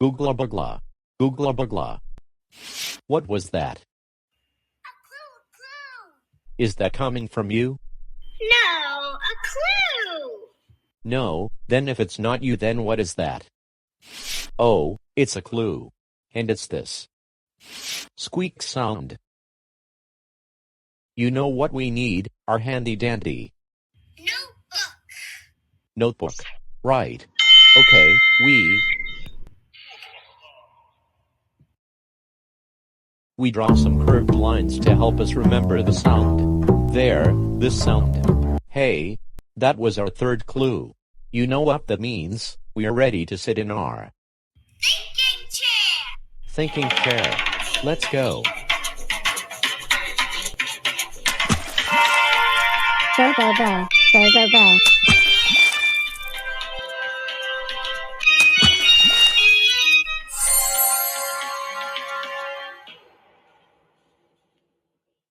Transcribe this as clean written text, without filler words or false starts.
Googla bugla. Googla bugla. What was that? A clue. Is that coming from you? No, a clue. No, then if it's not you, then what is that? Oh, it's a clue. And it's this. Squeak sound. You know what we need, our handy-dandy notebook. Right. Okay, we draw some curved lines to help us remember the sound. There, this sound. Hey, that was our third clue. You know what that means? We are ready to sit in our thinking chair. thinking chair. Let's go. Go, go, go. Go, go, go.